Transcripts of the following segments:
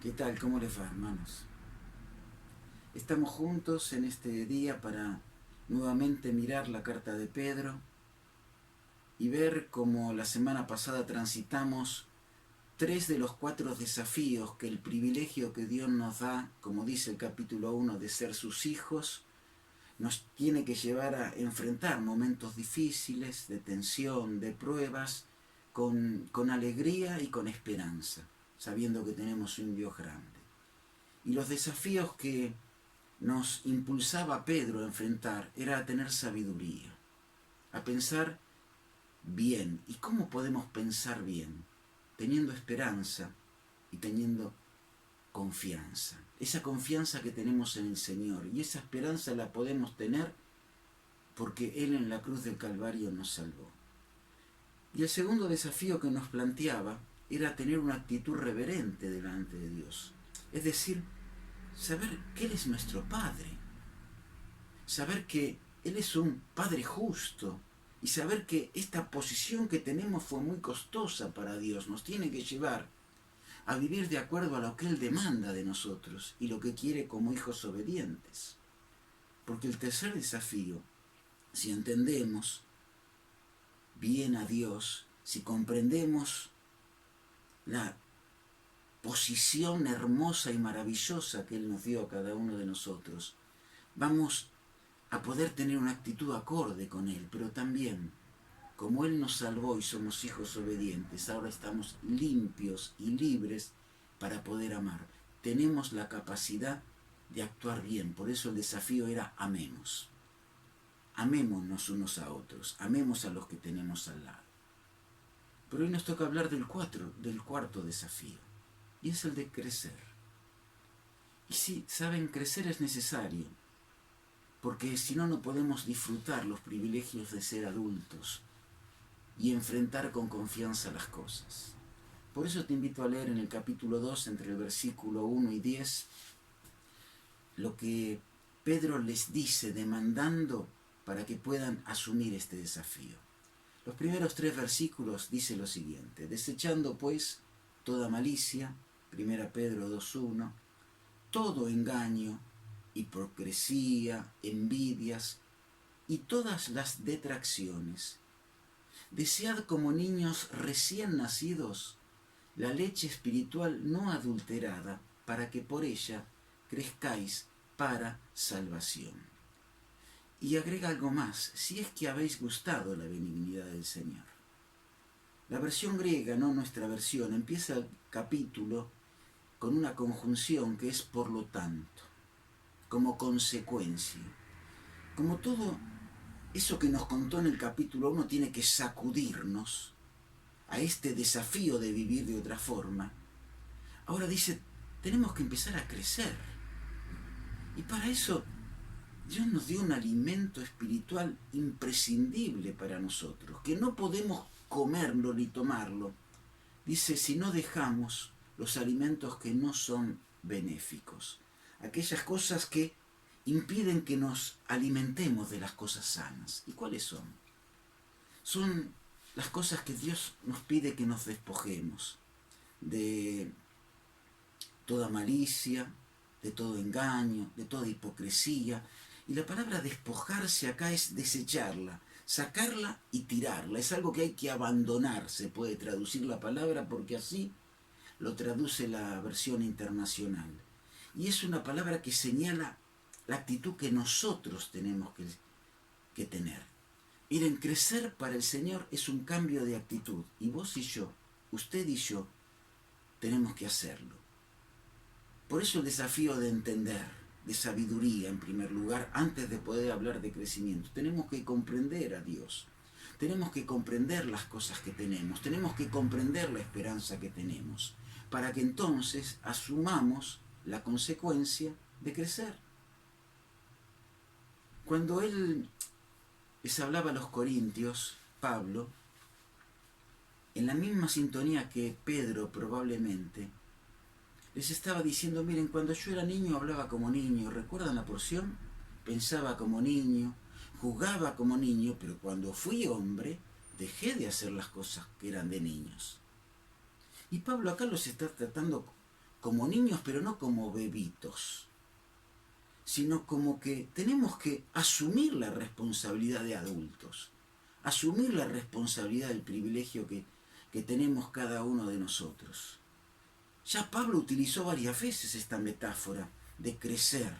¿Qué tal? ¿Cómo les va, hermanos? Estamos juntos en este día para nuevamente mirar la carta de Pedro y ver cómo la semana pasada transitamos tres de los cuatro desafíos que el privilegio que Dios nos da, como dice el capítulo 1, de ser sus hijos, nos tiene que llevar a enfrentar momentos difíciles, de tensión, de pruebas, con alegría y con esperanza, sabiendo que tenemos un Dios grande. Y los desafíos que nos impulsaba Pedro a enfrentar era a tener sabiduría, a pensar bien. ¿Y cómo podemos pensar bien? Teniendo esperanza y teniendo confianza. Esa confianza que tenemos en el Señor. Y esa esperanza la podemos tener porque Él en la cruz del Calvario nos salvó. Y el segundo desafío que nos planteaba era tener una actitud reverente delante de Dios. Es decir, saber que Él es nuestro Padre, saber que Él es un Padre justo y saber que esta posición que tenemos fue muy costosa para Dios, nos tiene que llevar a vivir de acuerdo a lo que Él demanda de nosotros y lo que quiere como hijos obedientes. Porque el tercer desafío, si entendemos bien a Dios, si comprendemos la posición hermosa y maravillosa que Él nos dio a cada uno de nosotros, vamos a poder tener una actitud acorde con Él, pero también, como Él nos salvó y somos hijos obedientes, ahora estamos limpios y libres para poder amar. Tenemos la capacidad de actuar bien, por eso el desafío era amemos. Amémonos unos a otros, amemos a los que tenemos al lado. Pero hoy nos toca hablar del cuarto desafío, y es el de crecer. Y sí, saben, crecer es necesario, porque si no, no podemos disfrutar los privilegios de ser adultos y enfrentar con confianza las cosas. Por eso te invito a leer en el capítulo 2, entre el versículo 1 y 10, lo que Pedro les dice demandando para que puedan asumir este desafío. Los primeros 3 versículos dice lo siguiente: desechando pues toda malicia, 1 Pedro 2:1, todo engaño, hipocresía, envidias y todas las detracciones. Desead como niños recién nacidos la leche espiritual no adulterada, para que por ella crezcáis para salvación. Y agrega algo más: si es que habéis gustado la benignidad del Señor. La versión griega, no nuestra versión, empieza el capítulo con una conjunción que es por lo tanto, como consecuencia. Como todo eso que nos contó en el capítulo 1 tiene que sacudirnos a este desafío de vivir de otra forma, ahora dice, tenemos que empezar a crecer. Y para eso Dios nos dio un alimento espiritual imprescindible para nosotros, que no podemos comerlo ni tomarlo. Dice, si no dejamos los alimentos que no son benéficos, aquellas cosas que impiden que nos alimentemos de las cosas sanas. ¿Y cuáles son? Son las cosas que Dios nos pide que nos despojemos de toda malicia, de todo engaño, de toda hipocresía. Y la palabra despojarse acá es desecharla, sacarla y tirarla. Es algo que hay que abandonar, se puede traducir la palabra, porque así lo traduce la versión internacional. Y es una palabra que señala la actitud que nosotros tenemos que tener. Miren, crecer para el Señor es un cambio de actitud. Y vos y yo, usted y yo, tenemos que hacerlo. Por eso el desafío de entender, de sabiduría en primer lugar, antes de poder hablar de crecimiento. Tenemos que comprender a Dios. Tenemos que comprender las cosas que tenemos. Tenemos que comprender la esperanza que tenemos. Para que entonces asumamos la consecuencia de crecer. Cuando él les hablaba a los corintios, Pablo, en la misma sintonía que Pedro probablemente, les estaba diciendo, miren, cuando yo era niño hablaba como niño, ¿recuerdan la porción? Pensaba como niño, jugaba como niño, pero cuando fui hombre, dejé de hacer las cosas que eran de niños. Y Pablo acá los está tratando como niños, pero no como bebitos, sino como que tenemos que asumir la responsabilidad de adultos, asumir la responsabilidad del privilegio que tenemos cada uno de nosotros. Ya Pablo utilizó varias veces esta metáfora de crecer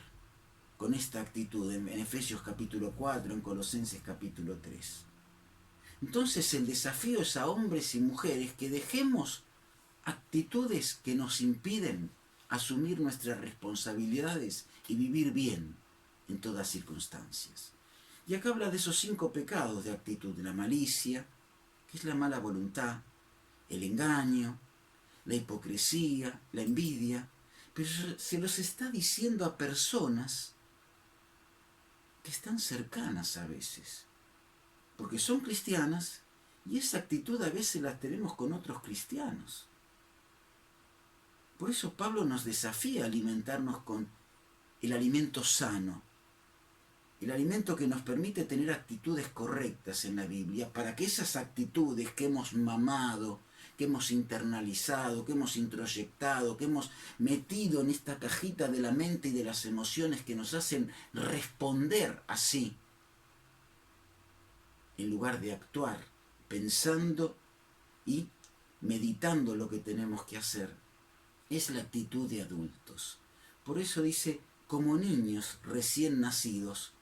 con esta actitud en Efesios capítulo 4, en Colosenses capítulo 3. Entonces el desafío es a hombres y mujeres que dejemos actitudes que nos impiden asumir nuestras responsabilidades y vivir bien en todas circunstancias. Y acá habla de esos 5 pecados de actitud: la malicia, que es la mala voluntad, el engaño, la hipocresía, la envidia, pero se los está diciendo a personas que están cercanas a veces, porque son cristianas y esa actitud a veces la tenemos con otros cristianos. Por eso Pablo nos desafía a alimentarnos con el alimento sano, el alimento que nos permite tener actitudes correctas en la Biblia, para que esas actitudes que hemos mamado, que hemos internalizado, que hemos introyectado, que hemos metido en esta cajita de la mente y de las emociones que nos hacen responder así, en lugar de actuar, pensando y meditando lo que tenemos que hacer, es la actitud de adultos. Por eso dice, como niños recién nacidos.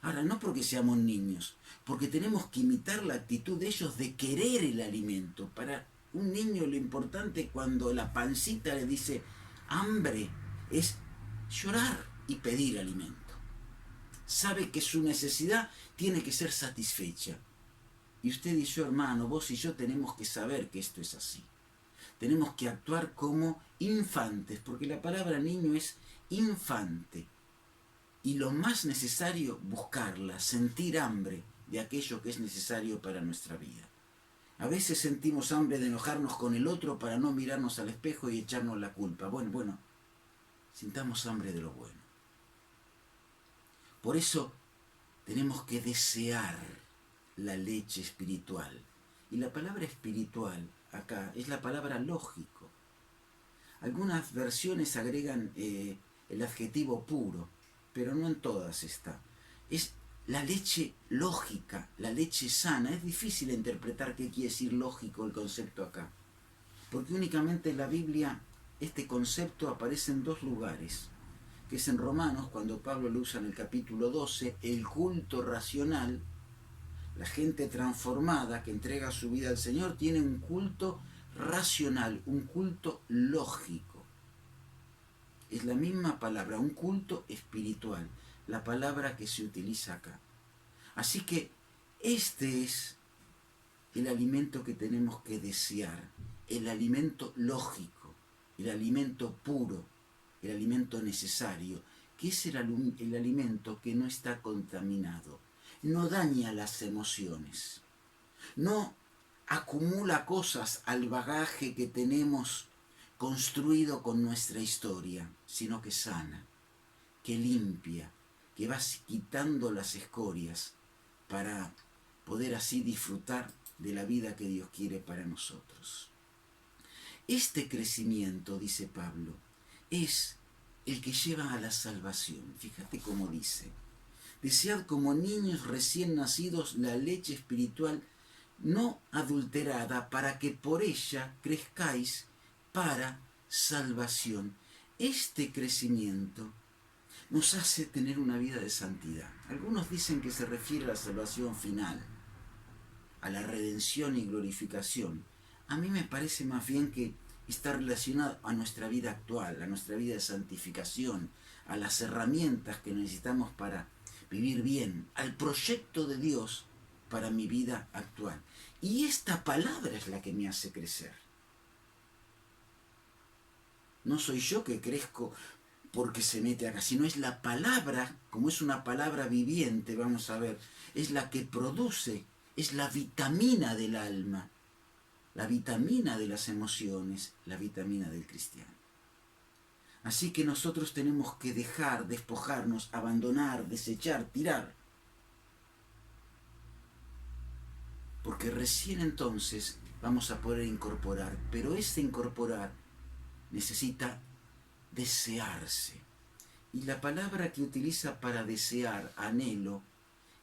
Ahora, no porque seamos niños, porque tenemos que imitar la actitud de ellos de querer el alimento. Para un niño lo importante cuando la pancita le dice hambre es llorar y pedir alimento. Sabe que su necesidad tiene que ser satisfecha. Y usted y yo, hermano, vos y yo tenemos que saber que esto es así. Tenemos que actuar como infantes, porque la palabra niño es infante. Y lo más necesario, buscarla, sentir hambre de aquello que es necesario para nuestra vida. A veces sentimos hambre de enojarnos con el otro para no mirarnos al espejo y echarnos la culpa. Bueno, sintamos hambre de lo bueno. Por eso tenemos que desear la leche espiritual. Y la palabra espiritual acá es la palabra lógico. Algunas versiones agregan el adjetivo puro, pero no en todas está. Es la leche lógica, la leche sana. Es difícil interpretar qué quiere decir lógico el concepto acá, porque únicamente en la Biblia este concepto aparece en 2 lugares, que es en Romanos, cuando Pablo lo usa en el capítulo 12, el culto racional. La gente transformada que entrega su vida al Señor tiene un culto racional, un culto lógico. Es la misma palabra, un culto espiritual, la palabra que se utiliza acá. Así que este es el alimento que tenemos que desear, el alimento lógico, el alimento puro, el alimento necesario, que es el alimento que no está contaminado, no daña las emociones, no acumula cosas al bagaje que tenemos construido con nuestra historia, sino que sana, que limpia, que va quitando las escorias para poder así disfrutar de la vida que Dios quiere para nosotros. Este crecimiento, dice Pablo, es el que lleva a la salvación. Fíjate cómo dice: desead como niños recién nacidos la leche espiritual no adulterada, para que por ella crezcáis para salvación. Este crecimiento nos hace tener una vida de santidad. Algunos dicen que se refiere a la salvación final, a la redención y glorificación. A mí me parece más bien que está relacionado a nuestra vida actual, a nuestra vida de santificación, a las herramientas que necesitamos para vivir bien, al proyecto de Dios para mi vida actual. Y esta palabra es la que me hace crecer. No soy yo que crezco porque se mete acá, sino es la palabra, como es una palabra viviente, vamos a ver, es la que produce, es la vitamina del alma, la vitamina de las emociones, la vitamina del cristiano. Así que nosotros tenemos que dejar, despojarnos, abandonar, desechar, tirar. Porque recién entonces vamos a poder incorporar, pero ese incorporar necesita desearse. Y la palabra que utiliza para desear, anhelo,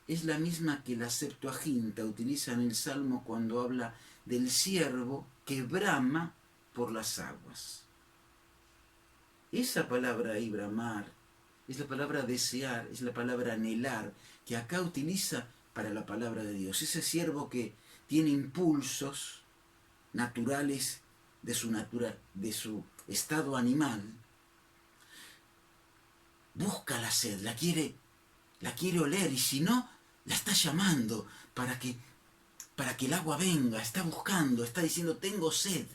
es la misma que la Septuaginta utiliza en el Salmo cuando habla del siervo que brama por las aguas. Esa palabra ahí, bramar, es la palabra desear, es la palabra anhelar, que acá utiliza para la palabra de Dios. Ese siervo que tiene impulsos naturales de su estado animal, busca la sed, la quiere oler, y si no, la está llamando para que el agua venga, está buscando, está diciendo, tengo sed.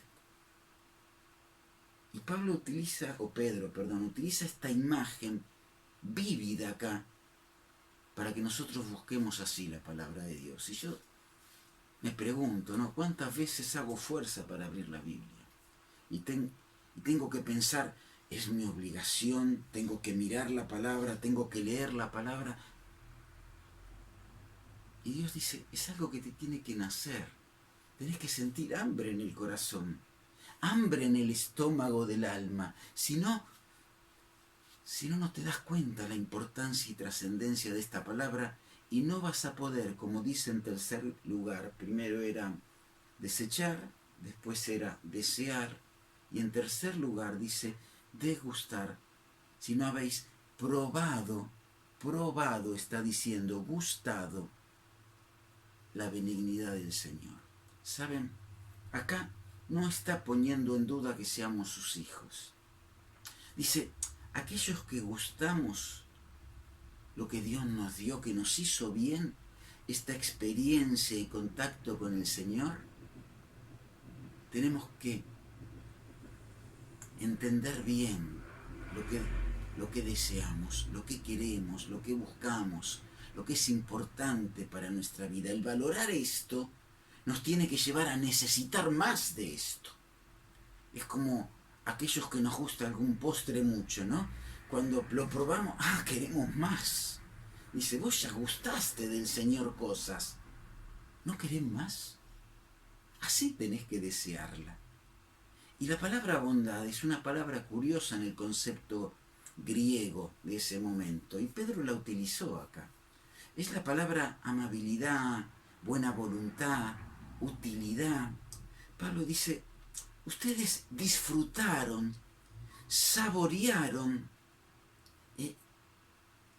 Y Pedro utiliza esta imagen vívida acá para que nosotros busquemos así la palabra de Dios. Y yo me pregunto, ¿no? ¿Cuántas veces hago fuerza para abrir la Biblia? Y tengo que pensar, es mi obligación, tengo que mirar la palabra, tengo que leer la palabra. Y Dios dice, es algo que te tiene que nacer. Tenés que sentir hambre en el corazón, hambre en el estómago del alma. Si no, no te das cuenta la importancia y trascendencia de esta palabra, y no vas a poder, como dice en tercer lugar, primero era desechar, después era desear, y en tercer lugar dice degustar. Si no habéis probado, está diciendo, gustado la benignidad del Señor. ¿Saben? Acá no está poniendo en duda que seamos sus hijos. Dice, aquellos que gustamos lo que Dios nos dio, que nos hizo bien, esta experiencia y contacto con el Señor, tenemos que entender bien lo que deseamos, lo que queremos, lo que buscamos, lo que es importante para nuestra vida. El valorar esto nos tiene que llevar a necesitar más de esto. Es como aquellos que nos gusta algún postre mucho, ¿no? Cuando lo probamos, queremos más. Dice, vos ya gustaste del Señor cosas, ¿no querés más? Así tenés que desearla. Y la palabra bondad es una palabra curiosa en el concepto griego de ese momento, y Pedro la utilizó acá. Es la palabra amabilidad, buena voluntad, utilidad. Pablo dice, ustedes disfrutaron, saborearon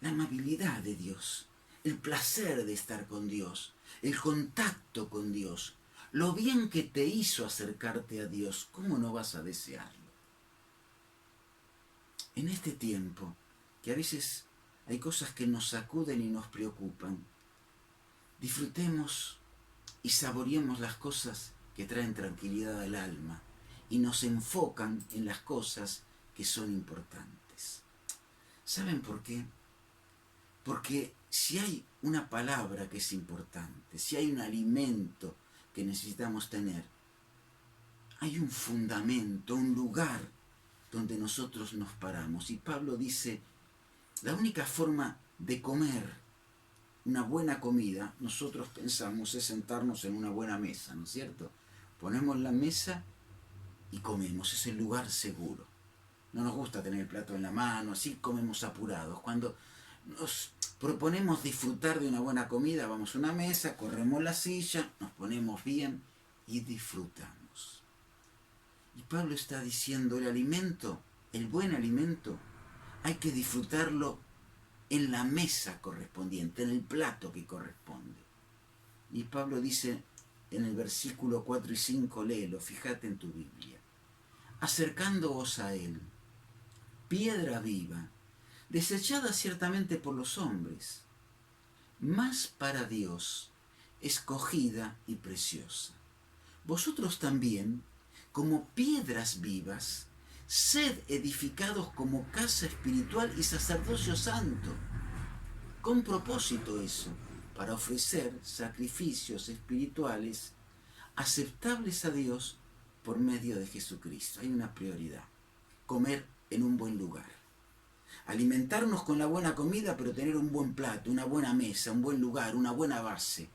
la amabilidad de Dios, el placer de estar con Dios, el contacto con Dios, lo bien que te hizo acercarte a Dios. ¿Cómo no vas a desearlo? En este tiempo, que a veces hay cosas que nos sacuden y nos preocupan, disfrutemos y saboreemos las cosas que traen tranquilidad al alma y nos enfocan en las cosas que son importantes. ¿Saben por qué? Porque si hay una palabra que es importante, si hay un alimento que necesitamos tener, hay un fundamento, un lugar donde nosotros nos paramos. Y Pablo dice, la única forma de comer una buena comida, nosotros pensamos, es sentarnos en una buena mesa, ¿no es cierto? Ponemos la mesa y comemos, es el lugar seguro. No nos gusta tener el plato en la mano, así comemos apurados. Cuando nos proponemos disfrutar de una buena comida, vamos a una mesa, corremos la silla, nos ponemos bien y disfrutamos. Y Pablo está diciendo, el alimento, el buen alimento, hay que disfrutarlo en la mesa correspondiente, en el plato que corresponde. Y Pablo dice en el versículo 4 y 5, léelo, fíjate en tu Biblia. Acercándoos a él, piedra viva, desechada ciertamente por los hombres, mas para Dios escogida y preciosa. Vosotros también, como piedras vivas, sed edificados como casa espiritual y sacerdocio santo, con propósito eso, para ofrecer sacrificios espirituales aceptables a Dios por medio de Jesucristo. Hay una prioridad, comer en un buen lugar. Alimentarnos con la buena comida, pero tener un buen plato, una buena mesa, un buen lugar, una buena base.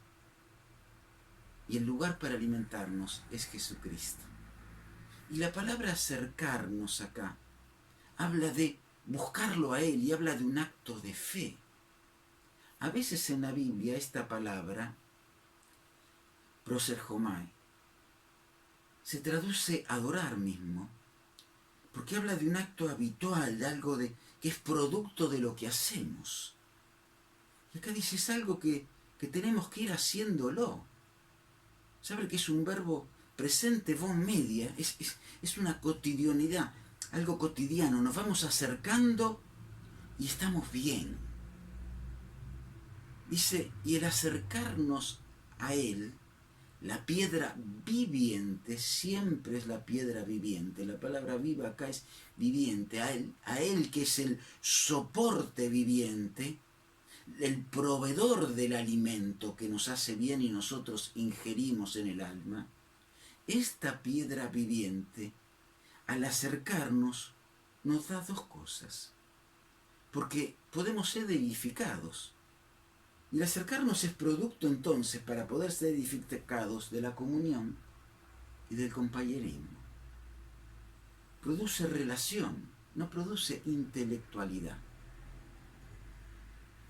Y el lugar para alimentarnos es Jesucristo. Y la palabra acercarnos acá habla de buscarlo a Él y habla de un acto de fe. A veces en la Biblia esta palabra, proserjomai, se traduce adorar mismo, porque habla de un acto habitual, de algo que es producto de lo que hacemos. Y acá dice, es algo que tenemos que ir haciéndolo. ¿Sabe que es un verbo presente von media? Es una cotidianidad, algo cotidiano. Nos vamos acercando y estamos bien. Dice, y el acercarnos a Él, la piedra viviente, siempre es la piedra viviente. La palabra viva acá es viviente. A él que es el soporte viviente, el proveedor del alimento que nos hace bien y nosotros ingerimos en el alma. Esta piedra viviente, al acercarnos, nos da dos cosas. Porque podemos ser edificados. Y el acercarnos es producto entonces, para poder ser edificados, de la comunión y del compañerismo. Produce relación, no produce intelectualidad.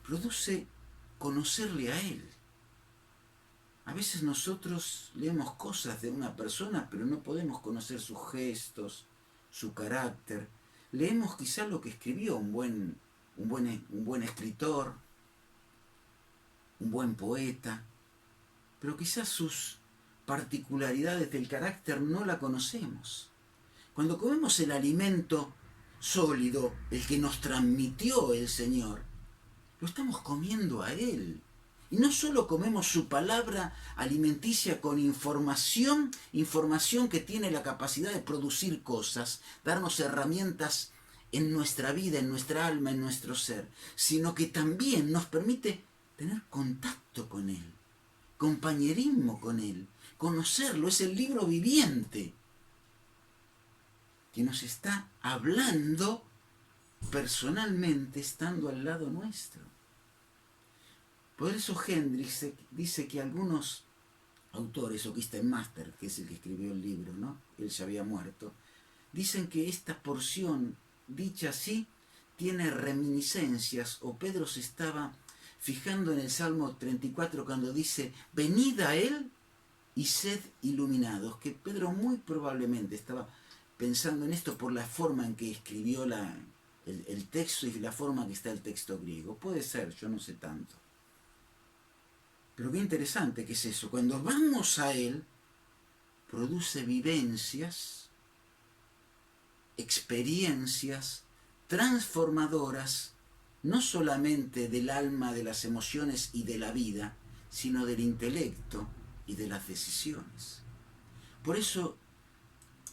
Produce conocerle a Él. A veces nosotros leemos cosas de una persona, pero no podemos conocer sus gestos, su carácter. Leemos quizá lo que escribió un buen escritor, un buen poeta, pero quizás sus particularidades del carácter no la conocemos. Cuando comemos el alimento sólido, el que nos transmitió el Señor, lo estamos comiendo a Él. Y no solo comemos su palabra alimenticia con información que tiene la capacidad de producir cosas, darnos herramientas en nuestra vida, en nuestra alma, en nuestro ser, sino que también nos permite tener contacto con Él, compañerismo con Él, conocerlo. Es el libro viviente que nos está hablando personalmente estando al lado nuestro. Por eso Hendricks dice que algunos autores, o Master, que es el que escribió el libro, ¿no? Él ya había muerto, dicen que esta porción, dicha así, tiene reminiscencias, o Pedro se estaba fijando en el Salmo 34 cuando dice, venid a Él y sed iluminados, que Pedro muy probablemente estaba pensando en esto por la forma en que escribió el texto y la forma en que está el texto griego. Puede ser, yo no sé tanto. Pero qué interesante que es eso. Cuando vamos a Él, produce vivencias, experiencias transformadoras, no solamente del alma, de las emociones y de la vida, sino del intelecto y de las decisiones. Por eso,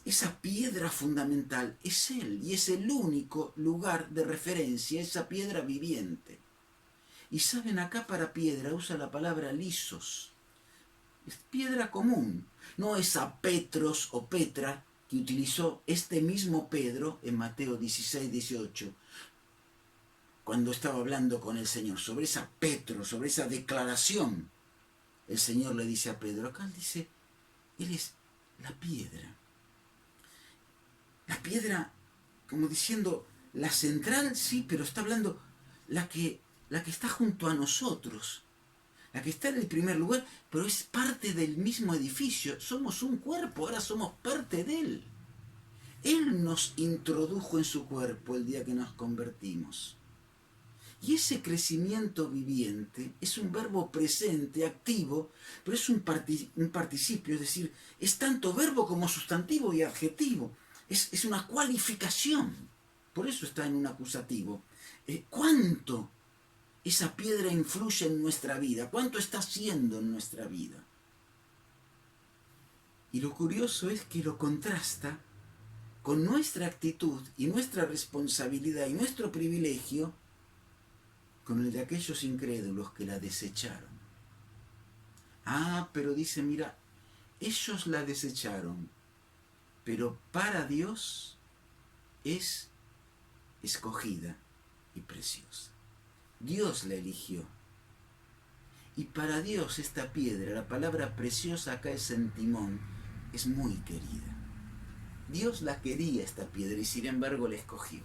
esa piedra fundamental es Él, y es el único lugar de referencia, esa piedra viviente. Y saben, acá para piedra usa la palabra lisos. Es piedra común, no esa Petros o Petra que utilizó este mismo Pedro en Mateo 16, 18, cuando estaba hablando con el Señor. Sobre esa Petros, sobre esa declaración, el Señor le dice a Pedro, acá él dice, Él es la piedra. La piedra, como diciendo, la central, sí, pero está hablando la que está junto a nosotros, la que está en el primer lugar, pero es parte del mismo edificio. Somos un cuerpo, ahora somos parte de Él. Él nos introdujo en su cuerpo el día que nos convertimos. Y ese crecimiento viviente es un verbo presente, activo, pero es un participio, es decir, es tanto verbo como sustantivo y adjetivo. Es una cualificación, por eso está en un acusativo. ¿Cuánto esa piedra influye en nuestra vida? ¿Cuánto está haciendo en nuestra vida? Y lo curioso es que lo contrasta con nuestra actitud y nuestra responsabilidad y nuestro privilegio con el de aquellos incrédulos que la desecharon. Pero dice, mira, ellos la desecharon, pero para Dios es escogida y preciosa. Dios la eligió. Y para Dios esta piedra, la palabra preciosa acá es sentimón, es muy querida. Dios la quería esta piedra y sin embargo la escogió.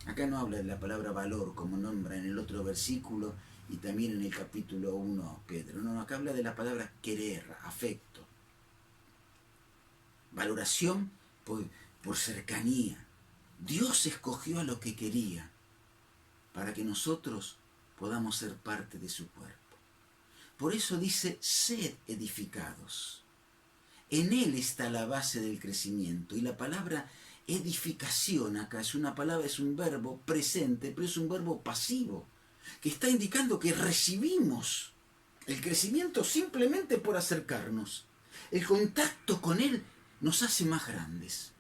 Acá no habla de la palabra valor como nombra en el otro versículo y también en el capítulo 1 Pedro. No, acá habla de la palabra querer, afecto. Valoración por cercanía. Dios escogió a lo que quería para que nosotros podamos ser parte de su cuerpo. Por eso dice, sed edificados. En Él está la base del crecimiento. Y la palabra edificación acá es una palabra, es un verbo presente, pero es un verbo pasivo, que está indicando que recibimos el crecimiento simplemente por acercarnos. El contacto con Él nos hace más grandes.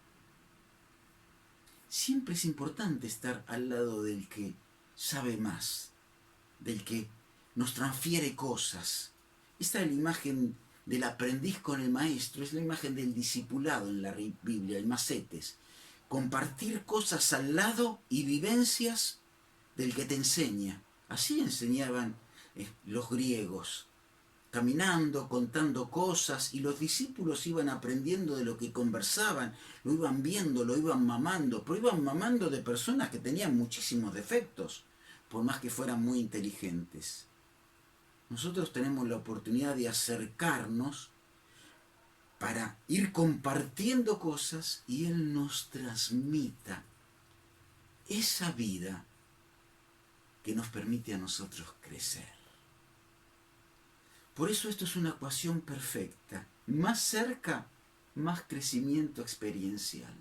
Siempre es importante estar al lado del que sabe más, del que nos transfiere cosas. Esta es la imagen del aprendiz con el maestro, es la imagen del discipulado en la Biblia, el macetes. Compartir cosas al lado y vivencias del que te enseña. Así enseñaban los griegos, caminando, contando cosas, y los discípulos iban aprendiendo de lo que conversaban, lo iban viendo, lo iban mamando, pero iban mamando de personas que tenían muchísimos defectos, por más que fueran muy inteligentes. Nosotros tenemos la oportunidad de acercarnos para ir compartiendo cosas y Él nos transmita esa vida que nos permite a nosotros crecer. Por eso esto es una ecuación perfecta. Más cerca, más crecimiento experiencial.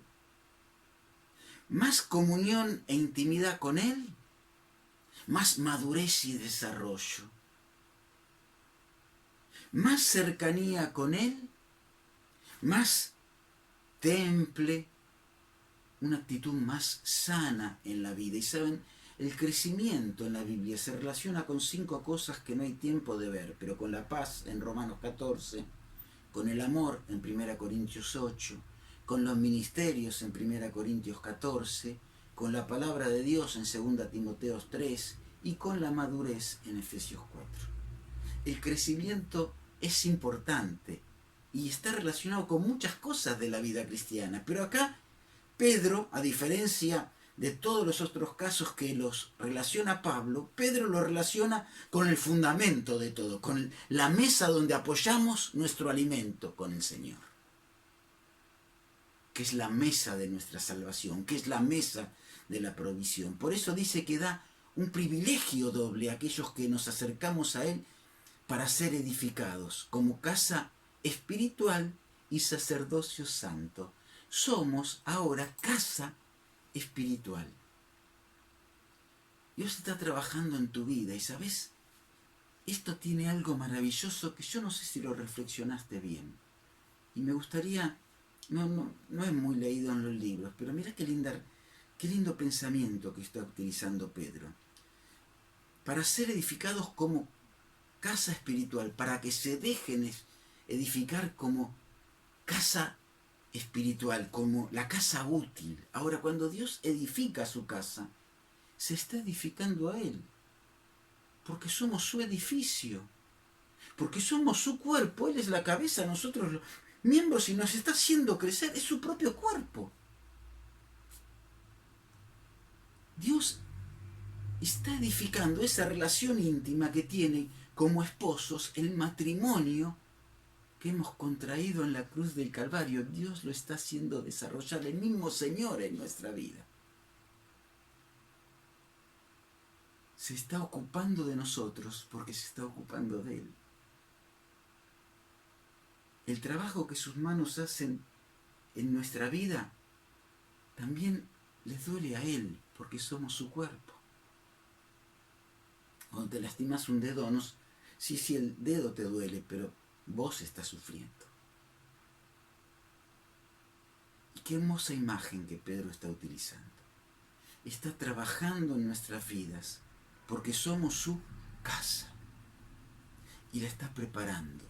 Más comunión e intimidad con Él, más madurez y desarrollo. Más cercanía con Él, más temple, una actitud más sana en la vida. Y saben, el crecimiento en la Biblia se relaciona con 5 cosas que no hay tiempo de ver, pero con la paz en Romanos 14, con el amor en 1 Corintios 8, con los ministerios en 1 Corintios 14, con la palabra de Dios en 2 Timoteo 3 y con la madurez en Efesios 4. El crecimiento es importante y está relacionado con muchas cosas de la vida cristiana, pero acá Pedro, a diferencia de todos los otros casos que los relaciona Pablo, Pedro lo relaciona con el fundamento de todo, con la mesa donde apoyamos nuestro alimento con el Señor, que es la mesa de nuestra salvación, que es la mesa de la provisión. Por eso dice que da un privilegio doble a aquellos que nos acercamos a Él para ser edificados como casa espiritual y sacerdocio santo. Somos ahora casa espiritual. Dios está trabajando en tu vida y ¿sabes? Esto tiene algo maravilloso que yo no sé si lo reflexionaste bien. Y me gustaría, no es muy leído en los libros, pero mira qué lindo pensamiento que está utilizando Pedro. Para ser edificados como casa espiritual, para que se dejen edificar como casa espiritual, como la casa útil. Ahora, cuando Dios edifica su casa, se está edificando a Él, porque somos su edificio, porque somos su cuerpo. Él es la cabeza, nosotros los miembros, y nos está haciendo crecer, es su propio cuerpo. Dios está edificando esa relación íntima que tiene como esposos, el matrimonio que hemos contraído en la cruz del Calvario. Dios lo está haciendo desarrollar, el mismo Señor en nuestra vida. Se está ocupando de nosotros porque se está ocupando de Él. El trabajo que sus manos hacen en nuestra vida también le duele a Él porque somos su cuerpo. Cuando te lastimas un dedo, sí, el dedo te duele, pero vos estás sufriendo. Y qué hermosa imagen que Pedro está utilizando. Está trabajando en nuestras vidas porque somos su casa. Y la está preparando.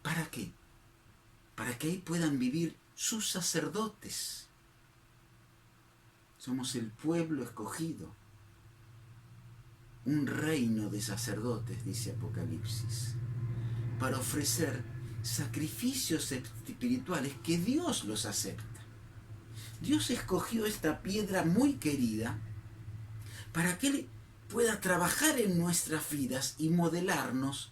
¿Para qué? Para que ahí puedan vivir sus sacerdotes. Somos el pueblo escogido. Un reino de sacerdotes, dice Apocalipsis, para ofrecer sacrificios espirituales que Dios los acepta. Dios escogió esta piedra muy querida para que Él pueda trabajar en nuestras vidas y modelarnos,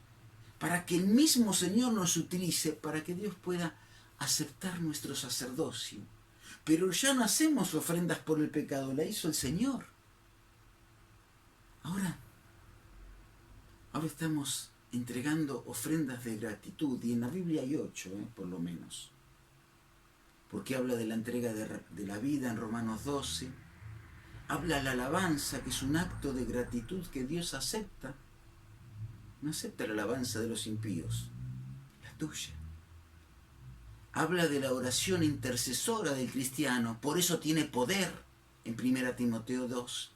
para que el mismo Señor nos utilice, para que Dios pueda aceptar nuestro sacerdocio. Pero ya no hacemos ofrendas por el pecado, la hizo el Señor. Ahora estamos entregando ofrendas de gratitud, y en la Biblia hay 8, por lo menos. Porque habla de la entrega de la vida en Romanos 12, habla la alabanza, que es un acto de gratitud que Dios acepta. No acepta la alabanza de los impíos, la tuya. Habla de la oración intercesora del cristiano, por eso tiene poder en 1 Timoteo 2.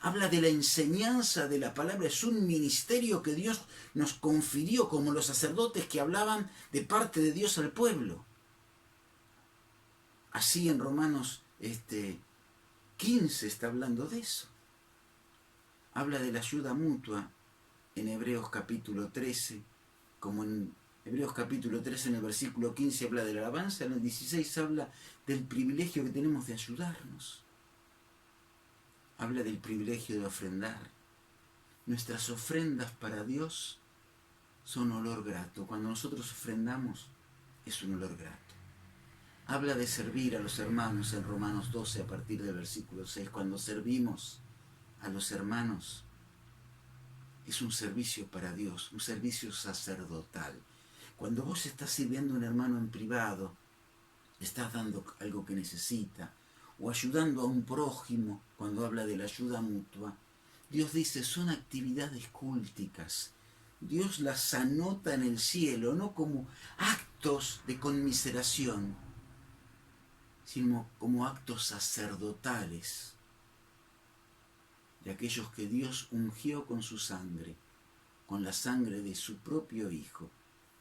Habla de la enseñanza de la palabra, es un ministerio que Dios nos confirió, como los sacerdotes que hablaban de parte de Dios al pueblo. Así en Romanos 15 está hablando de eso. Habla de la ayuda mutua en Hebreos capítulo 13, como en Hebreos capítulo 13 en el versículo 15 habla de la alabanza, en el 16 habla del privilegio que tenemos de ayudarnos. Habla del privilegio de ofrendar. Nuestras ofrendas para Dios son olor grato. Cuando nosotros ofrendamos, es un olor grato. Habla de servir a los hermanos en Romanos 12 a partir del versículo 6. Cuando servimos a los hermanos, es un servicio para Dios, un servicio sacerdotal. Cuando vos estás sirviendo a un hermano en privado, estás dando algo que necesita, o ayudando a un prójimo, cuando habla de la ayuda mutua, Dios dice, son actividades culticas. Dios las anota en el cielo, no como actos de conmiseración, sino como actos sacerdotales de aquellos que Dios ungió con su sangre, con la sangre de su propio Hijo,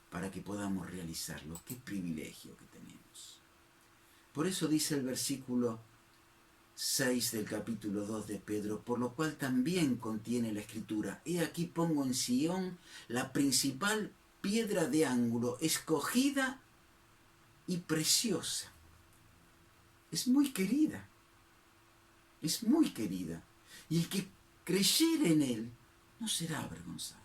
para que podamos realizarlo. ¡Qué privilegio que tenemos! Por eso dice el versículo 6 del capítulo 2 de Pedro, por lo cual también contiene la Escritura: he aquí pongo en Sión la principal piedra de ángulo, escogida y preciosa. Es muy querida, es muy querida. Y el que creyere en Él no será avergonzado.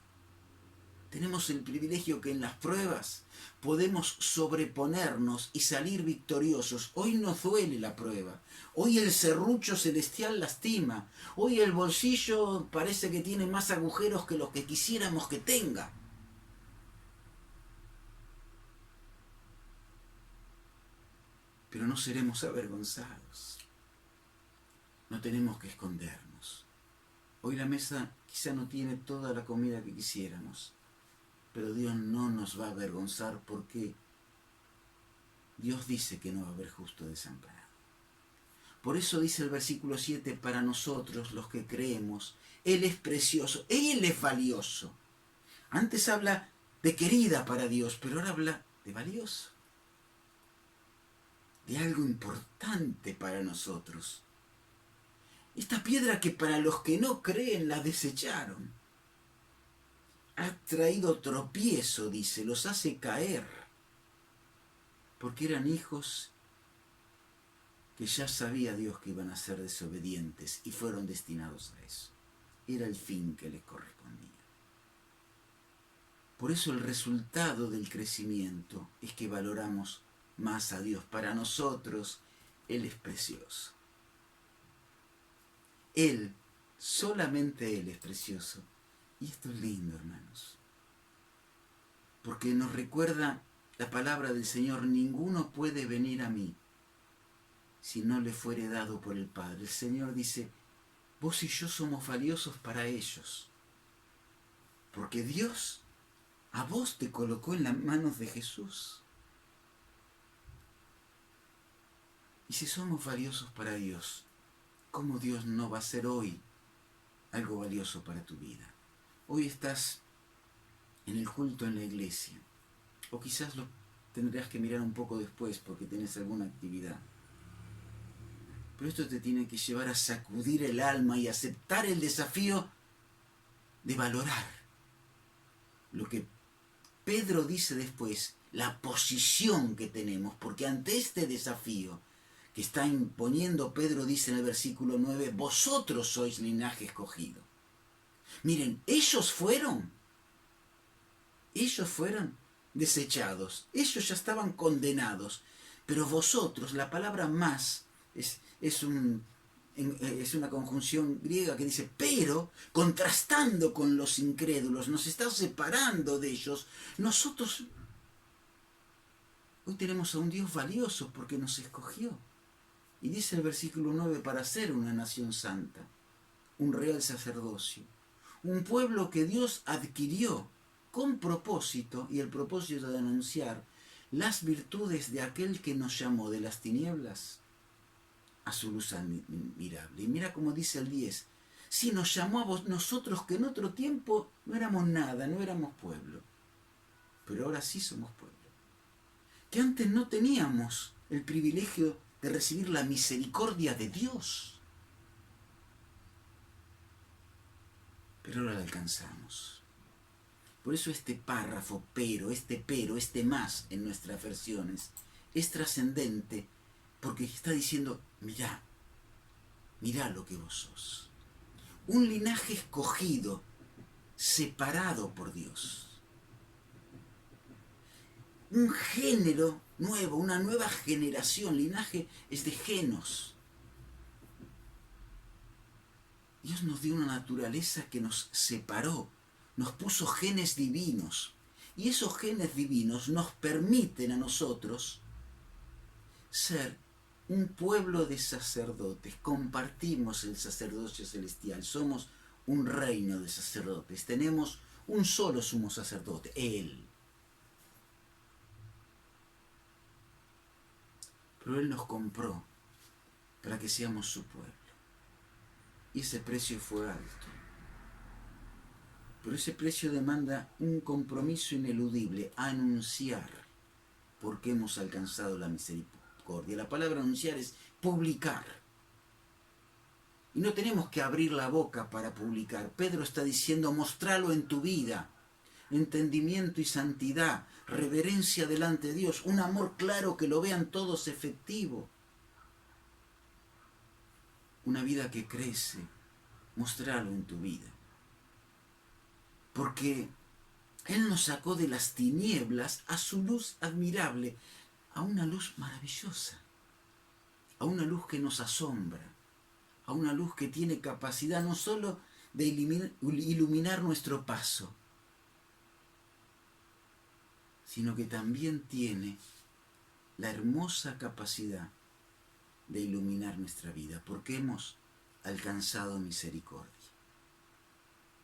Tenemos el privilegio que en las pruebas podemos sobreponernos y salir victoriosos. Hoy nos duele la prueba. Hoy el serrucho celestial lastima. Hoy el bolsillo parece que tiene más agujeros que los que quisiéramos que tenga. Pero no seremos avergonzados. No tenemos que escondernos. Hoy la mesa quizá no tiene toda la comida que quisiéramos, pero Dios no nos va a avergonzar, porque Dios dice que no va a haber justo desamparado. Por eso dice el versículo 7, para nosotros los que creemos, Él es precioso, Él es valioso. Antes habla de querida para Dios, pero ahora habla de valioso, de algo importante para nosotros. Esta piedra que para los que no creen la desecharon, ha traído tropiezo, dice, los hace caer, porque eran hijos que ya sabía Dios que iban a ser desobedientes y fueron destinados a eso. Era el fin que les correspondía. Por eso el resultado del crecimiento es que valoramos más a Dios. Para nosotros, Él es precioso. Él, solamente Él es precioso. Y esto es lindo, hermanos, porque nos recuerda la palabra del Señor: ninguno puede venir a mí si no le fuere dado por el Padre. El Señor dice, vos y yo somos valiosos para ellos, porque Dios a vos te colocó en las manos de Jesús. Y si somos valiosos para Dios, ¿cómo Dios no va a ser hoy algo valioso para tu vida? Hoy estás en el culto en la iglesia, o quizás lo tendrás que mirar un poco después porque tenés alguna actividad. Pero esto te tiene que llevar a sacudir el alma y aceptar el desafío de valorar lo que Pedro dice después, la posición que tenemos, porque ante este desafío que está imponiendo Pedro, dice en el versículo 9, vosotros sois linaje escogido. Miren, ellos fueron desechados, ellos ya estaban condenados, pero vosotros, la palabra más es una conjunción griega que dice, pero, contrastando con los incrédulos, nos está separando de ellos. Nosotros hoy tenemos a un Dios valioso porque nos escogió. Y dice el versículo 9, para ser una nación santa, un real sacerdocio, un pueblo que Dios adquirió con propósito, y el propósito de anunciar las virtudes de aquel que nos llamó de las tinieblas a su luz admirable. Y mira cómo dice el 10, si nos llamó a nosotros que en otro tiempo no éramos nada, no éramos pueblo, pero ahora sí somos pueblo, que antes no teníamos el privilegio de recibir la misericordia de Dios, pero ahora la alcanzamos. Por eso este párrafo, este más en nuestras versiones, es trascendente, porque está diciendo, mirá lo que vos sos. Un linaje escogido, separado por Dios. Un género nuevo, una nueva generación. Linaje es de genos. Dios nos dio una naturaleza que nos separó, nos puso genes divinos. Y esos genes divinos nos permiten a nosotros ser un pueblo de sacerdotes. Compartimos el sacerdocio celestial. Somos un reino de sacerdotes. Tenemos un solo sumo sacerdote, Él. Pero Él nos compró para que seamos su pueblo. Y ese precio fue alto. Pero ese precio demanda un compromiso ineludible, anunciar porque hemos alcanzado la misericordia. La palabra anunciar es publicar. Y no tenemos que abrir la boca para publicar. Pedro está diciendo, mostralo en tu vida. Entendimiento y santidad, reverencia delante de Dios, un amor claro que lo vean todos efectivo. Una vida que crece, mostralo en tu vida. Porque Él nos sacó de las tinieblas a su luz admirable, a una luz maravillosa, a una luz que nos asombra, a una luz que tiene capacidad no solo de iluminar nuestro paso, sino que también tiene la hermosa capacidad de iluminar nuestra vida, porque hemos alcanzado misericordia.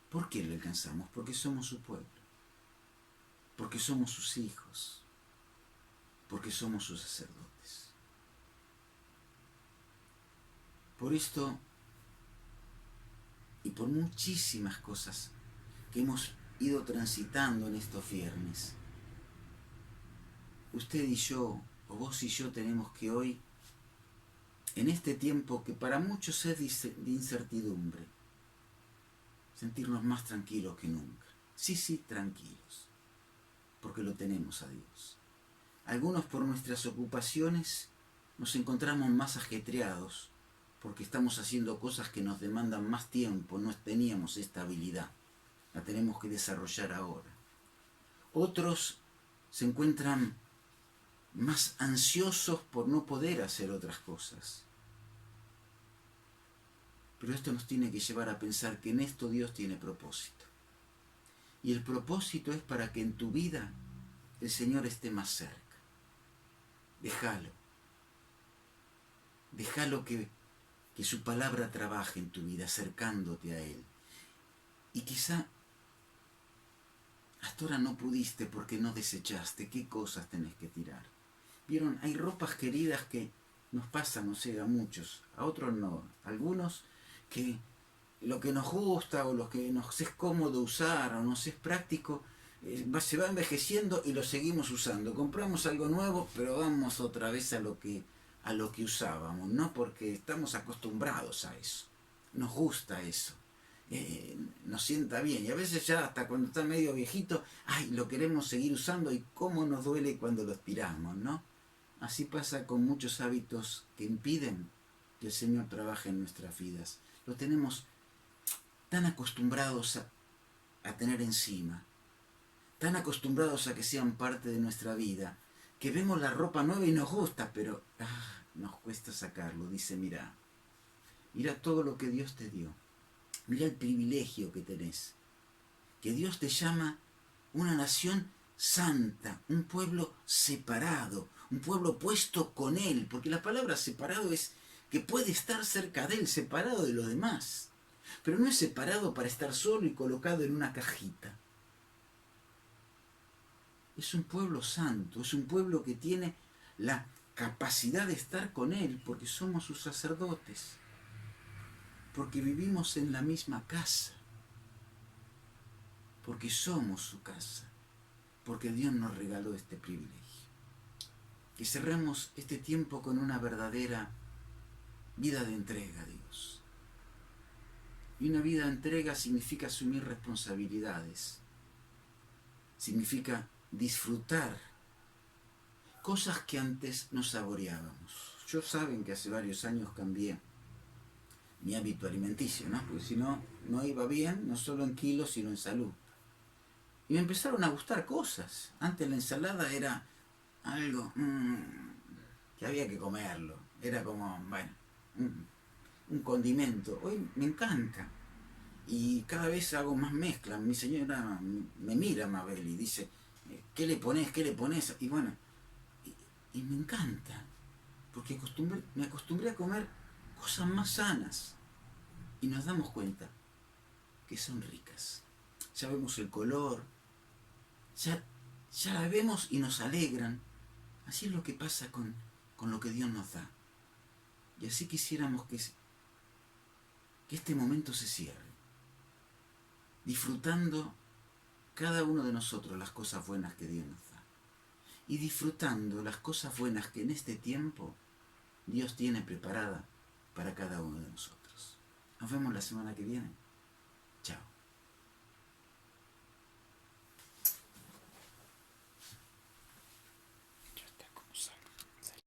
¿Por qué lo alcanzamos? Porque somos su pueblo, porque somos sus hijos, porque somos sus sacerdotes. Por esto y por muchísimas cosas que hemos ido transitando en estos viernes, usted y yo, o vos y yo, tenemos que hoy, en este tiempo que para muchos es de incertidumbre, sentirnos más tranquilos que nunca. Sí, tranquilos, porque lo tenemos a Dios. Algunos por nuestras ocupaciones nos encontramos más ajetreados, porque estamos haciendo cosas que nos demandan más tiempo, no teníamos esta habilidad, la tenemos que desarrollar ahora. Otros se encuentran más ansiosos por no poder hacer otras cosas. Pero esto nos tiene que llevar a pensar que en esto Dios tiene propósito. Y el propósito es para que en tu vida el Señor esté más cerca. Déjalo. Déjalo que su palabra trabaje en tu vida, acercándote a Él. Y quizá hasta ahora no pudiste porque no desechaste. ¿Qué cosas tenés que tirar? Vieron, hay ropas queridas que nos pasan, no sé, a muchos, a otros no. Algunos que lo que nos gusta o lo que nos es cómodo usar o nos es práctico, se va envejeciendo y lo seguimos usando. Compramos algo nuevo, pero vamos otra vez a lo que usábamos, ¿no? Porque estamos acostumbrados a eso. Nos gusta eso. Nos sienta bien. Y a veces ya hasta cuando está medio viejito, lo queremos seguir usando y cómo nos duele cuando lo tiramos, ¿no? Así pasa con muchos hábitos que impiden que el Señor trabaje en nuestras vidas. Lo tenemos tan acostumbrados a tener encima, tan acostumbrados a que sean parte de nuestra vida, que vemos la ropa nueva y nos gusta, pero nos cuesta sacarlo. Dice, mira todo lo que Dios te dio, mira el privilegio que tenés, que Dios te llama una nación santa, un pueblo separado, un pueblo puesto con Él, porque la palabra separado es que puede estar cerca de Él, separado de los demás, pero no es separado para estar solo y colocado en una cajita. Es un pueblo santo, es un pueblo que tiene la capacidad de estar con Él, porque somos sus sacerdotes, porque vivimos en la misma casa, porque somos su casa, porque Dios nos regaló este privilegio. Que cerremos este tiempo con una verdadera vida de entrega a Dios. Y una vida de entrega significa asumir responsabilidades, significa disfrutar cosas que antes no saboreábamos. Yo saben que hace varios años cambié mi hábito alimenticio, ¿no? Porque si no, no iba bien, no solo en kilos, sino en salud. Y me empezaron a gustar cosas. Antes la ensalada era algo que había que comerlo. Era como, bueno, un condimento. Hoy me encanta. Y cada vez hago más mezcla. Mi señora me mira, Mabel, y dice, ¿qué le pones? ¿Qué le pones? Y bueno, y me encanta. Porque me acostumbré a comer cosas más sanas. Y nos damos cuenta que son ricas. Ya vemos el color, ya la vemos y nos alegran. Así es lo que pasa con lo que Dios nos da. Y así quisiéramos que este momento se cierre, disfrutando cada uno de nosotros las cosas buenas que Dios nos da. Y disfrutando las cosas buenas que en este tiempo Dios tiene preparada para cada uno de nosotros. Nos vemos la semana que viene. Chao.